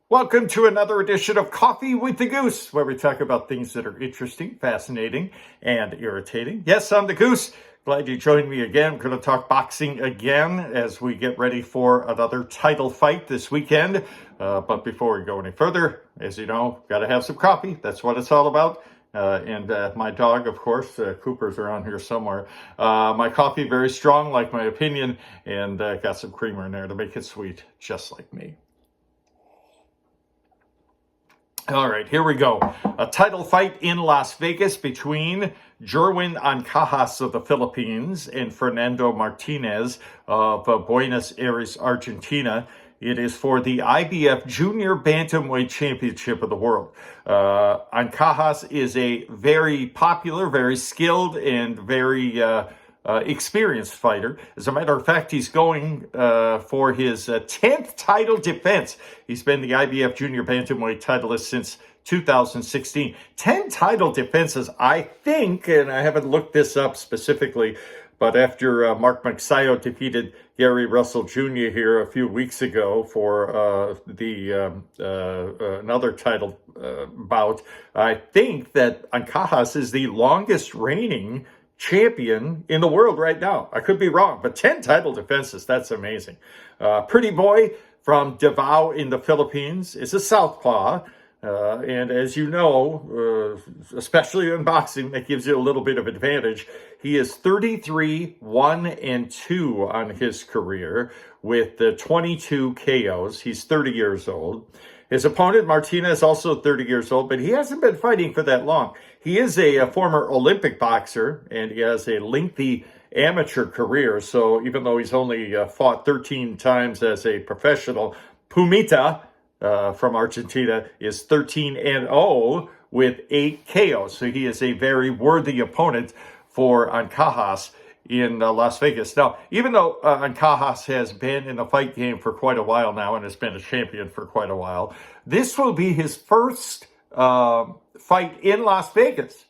Welcome to another edition of Coffee with the Goose, where we talk about things that are interesting, fascinating, and irritating. Yes, I'm the Goose. Glad you joined me again. We're going to talk boxing again as we get ready for another title fight this weekend. But before we go any further, as you know, got to have some coffee. That's what it's all about. And my dog, of course, Cooper's around here somewhere. My coffee, very strong, like my opinion, and got some creamer in there to make it sweet, just like me. All right, here we go. A title fight in Las Vegas between Jerwin Ancajas of the Philippines and Fernando Martinez of Buenos Aires, Argentina. It is for the IBF Junior Bantamweight Championship of the world. Ancajas is a very popular, very skilled, and very experienced fighter. As a matter of fact, he's going for his 10th title defense. He's been the IBF Junior Bantamweight titleist since 2016. 10 title defenses, I think, and I haven't looked this up specifically, but after Mark Magsayo defeated Gary Russell Jr. here a few weeks ago for another title bout, I think that Ancajas is the longest reigning champion in the world right now. I could be wrong, but 10 title defenses, that's amazing. Pretty boy from Davao in the Philippines is a southpaw. And as you know, especially in boxing, that gives you a little bit of advantage. He is 33-1-2 on his career with 22 KOs. He's 30 years old. His opponent, Martinez, also 30 years old, but he hasn't been fighting for that long. He is a former Olympic boxer, and he has a lengthy amateur career. So even though he's only fought 13 times as a professional, Pumita from Argentina is 13-0 with 8 KOs. So he is a very worthy opponent for Ancajas in Las Vegas. Now, even though Ancajas has been in the fight game for quite a while now and has been a champion for quite a while, this will be his first fight in Las Vegas.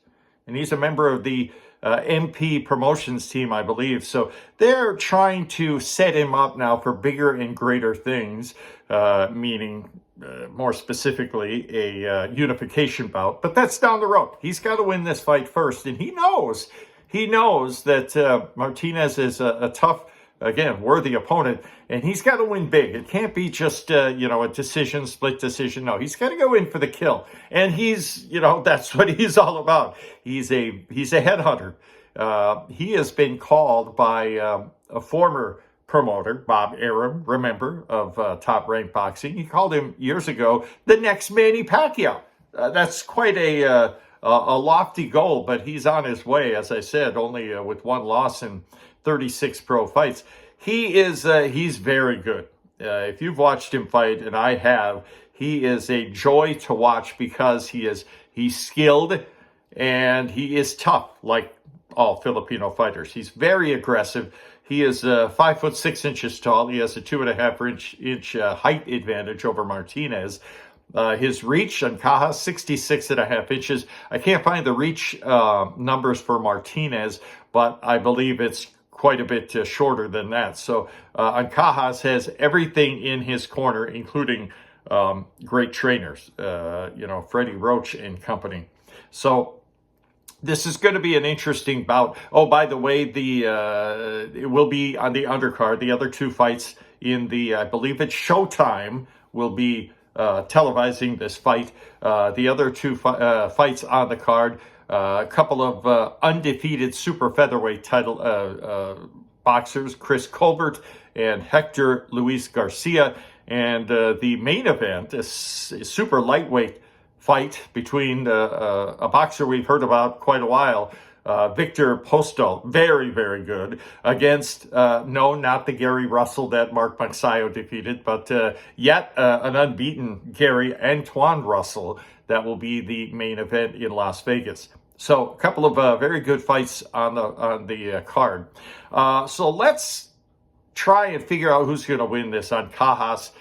And he's a member of the MP promotions team, I believe. So they're trying to set him up now for bigger and greater things, meaning more specifically a unification bout. But that's down the road. He's got to win this fight first. And he knows that Martinez is a tough, again, worthy opponent, and he's got to win big. It can't be just, a decision, split decision. No, he's got to go in for the kill. And that's what he's all about. He's a headhunter. He has been called by a former promoter, Bob Arum, remember, of Top Rank Boxing. He called him years ago the next Manny Pacquiao. That's quite a lofty goal, but he's on his way, as I said, only with one loss in 36 pro fights. He's very good. If you've watched him fight, and I have, he is a joy to watch because he's skilled and he is tough, like all Filipino fighters. He's very aggressive. He is 5'6" tall. He has a 2.5 inch height advantage over Martinez. His reach, Ancajas, 66.5 inches. I can't find the reach numbers for Martinez, but I believe it's quite a bit shorter than that. So Ancajas has everything in his corner, including great trainers, Freddie Roach and company. So this is going to be an interesting bout. Oh, by the way, it will be on the undercard. The other two fights in I believe it's Showtime, will be televising this fight. The other two fights on the card, a couple of undefeated super featherweight title boxers, Chris Colbert and Hector Luis Garcia. And the main event is super lightweight fight between a boxer we've heard about quite a while, Victor Postol, very, very good, against, no, not the Gary Russell that Mark Magsayo defeated, but yet an unbeaten Gary Antoine Russell. That will be the main event in Las Vegas. So a couple of very good fights on the card. So let's try and figure out who's going to win this Ancajas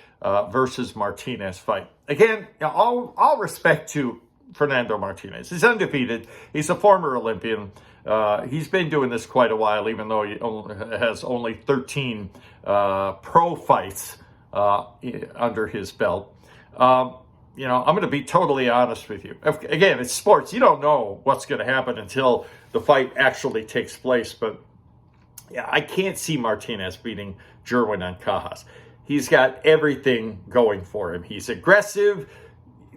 versus Martinez fight. Again, all respect to Fernando Martinez. He's undefeated. He's a former Olympian. He's been doing this quite a while, even though he has only 13 pro fights under his belt. I'm going to be totally honest with you. Again, it's sports. You don't know what's going to happen until the fight actually takes place. But yeah, I can't see Martinez beating Jerwin Ancajas. He's got everything going for him. He's aggressive.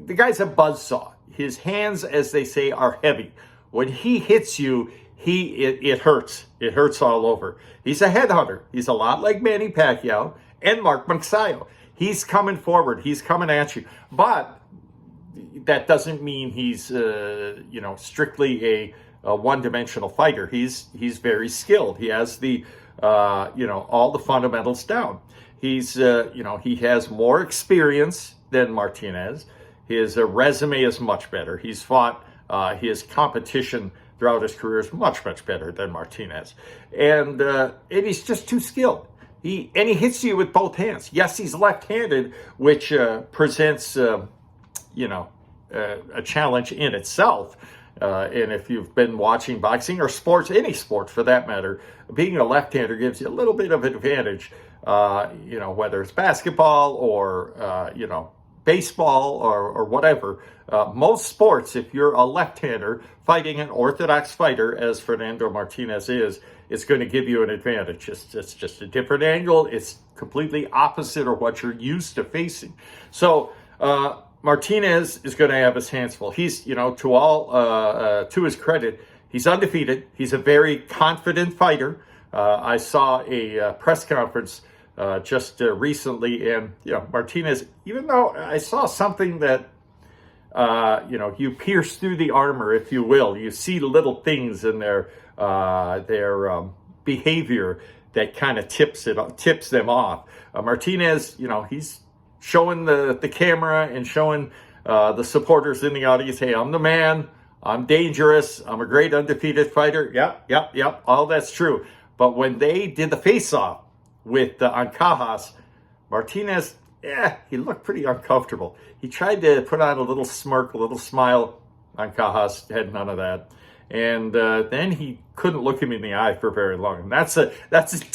The guy's a buzzsaw. His hands, as they say, are heavy. When he hits you, it hurts. It hurts all over. He's a headhunter. He's a lot like Manny Pacquiao and Mark Magsayo. He's coming forward. He's coming at you. But that doesn't mean he's, strictly a one-dimensional fighter. He's very skilled. He has the, all the fundamentals down. He's, he has more experience than Martinez. His resume is much better. He's fought his competition throughout his career is much, much better than Martinez. And he's just too skilled. He hits you with both hands. Yes, he's left-handed, which presents, a challenge in itself. And if you've been watching boxing or sports, any sport for that matter, being a left-hander gives you a little bit of an advantage, whether it's basketball or, baseball or whatever. Most sports, if you're a left-hander fighting an orthodox fighter, as Fernando Martinez is, it's going to give you an advantage. It's just a different angle. It's completely opposite of what you're used to facing. So Martinez is going to have his hands full. He's, to his credit, he's undefeated. He's a very confident fighter. I saw a press conference just recently, and Martinez, even though I saw something that you pierce through the armor, if you will, you see little things in their behavior that kind of tips them off. Martinez, he's showing the camera and showing the supporters in the audience, hey, I'm the man, I'm dangerous, I'm a great undefeated fighter. Yep, all that's true. But when they did the face-off with Ancajas, Martinez, he looked pretty uncomfortable. He tried to put on a little smirk, a little smile. Ancajas had none of that. And then he couldn't look him in the eye for very long. And that's a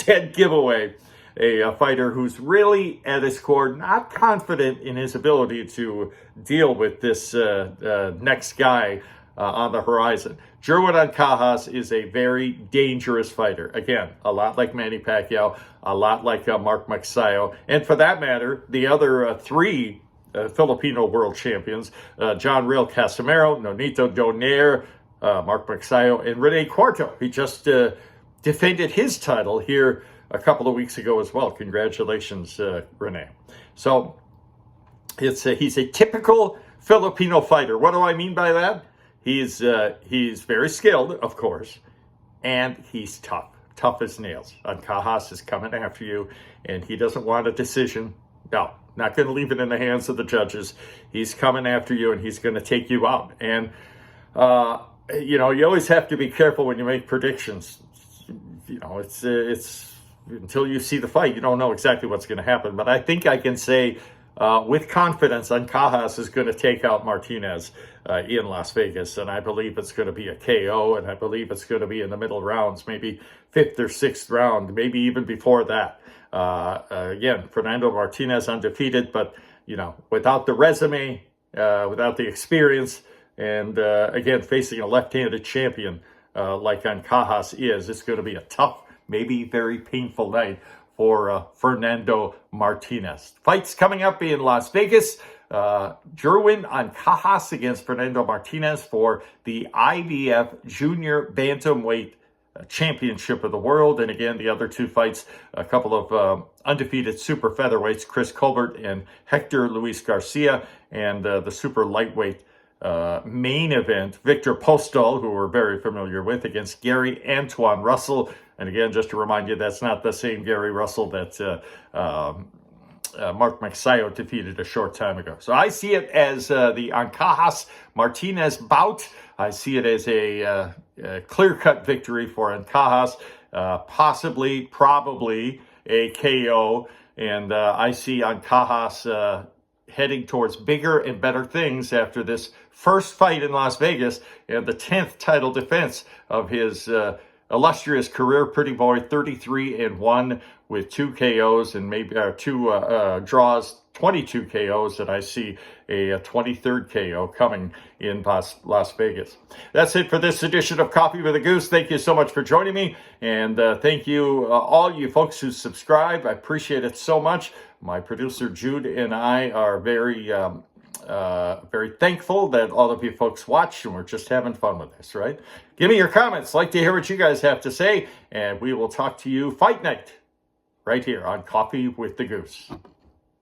dead giveaway. A fighter who's really, at his core, not confident in his ability to deal with this next guy on the horizon. Jerwin Ancajas is a very dangerous fighter. Again, a lot like Manny Pacquiao, a lot like Mark Magsayo, and for that matter, the other three Filipino world champions, John Real Casimero, Nonito Donaire, Mark Magsayo, and Rene Cuarto. He just defended his title here a couple of weeks ago as well. Congratulations, Rene. So he's a typical Filipino fighter. What do I mean by that? He's very skilled, of course, and he's tough as nails. Ancajas is coming after you, and he doesn't want a decision. No, not going to leave it in the hands of the judges. He's coming after you, and he's going to take you out. And you always have to be careful when you make predictions. It's until you see the fight, you don't know exactly what's going to happen. But I think I can say with confidence, Ancajas is going to take out Martinez in Las Vegas. And I believe it's going to be a KO, and I believe it's going to be in the middle rounds, maybe 5th or 6th round, maybe even before that. Again, Fernando Martinez undefeated, but, without the resume, without the experience, and again, facing a left-handed champion like Ancajas is, it's going to be a tough, maybe very painful night for Fernando Martinez. Fights coming up in Las Vegas. Jerwin Ancajas against Fernando Martinez for the IBF Junior Bantamweight Championship of the World. And again, the other two fights, a couple of undefeated super featherweights, Chris Colbert and Hector Luis Garcia, and the super lightweight main event, Victor Postol, who we're very familiar with, against Gary Antoine Russell. And again, just to remind you, that's not the same Gary Russell that Mark Magsayo defeated a short time ago. So I see it as the Ancajas-Martinez bout. I see it as a clear-cut victory for Ancajas, possibly, probably a KO. And I see Ancajas heading towards bigger and better things after this first fight in Las Vegas and the 10th title defense of his illustrious career. Pretty boy, 33-1 with 2 KOs and maybe 2 draws, 22 KOs, and I see a 23rd KO coming in Las Vegas. That's it for this edition of Coffee with a Goose. Thank you so much for joining me, and thank you all you folks who subscribe. I appreciate it so much. My producer Jude and I are very thankful that all of you folks watch, and we're just having fun with this, right? Give me your comments. Like to hear what you guys have to say, and we will talk to you fight night right here on Coffee with the Goose.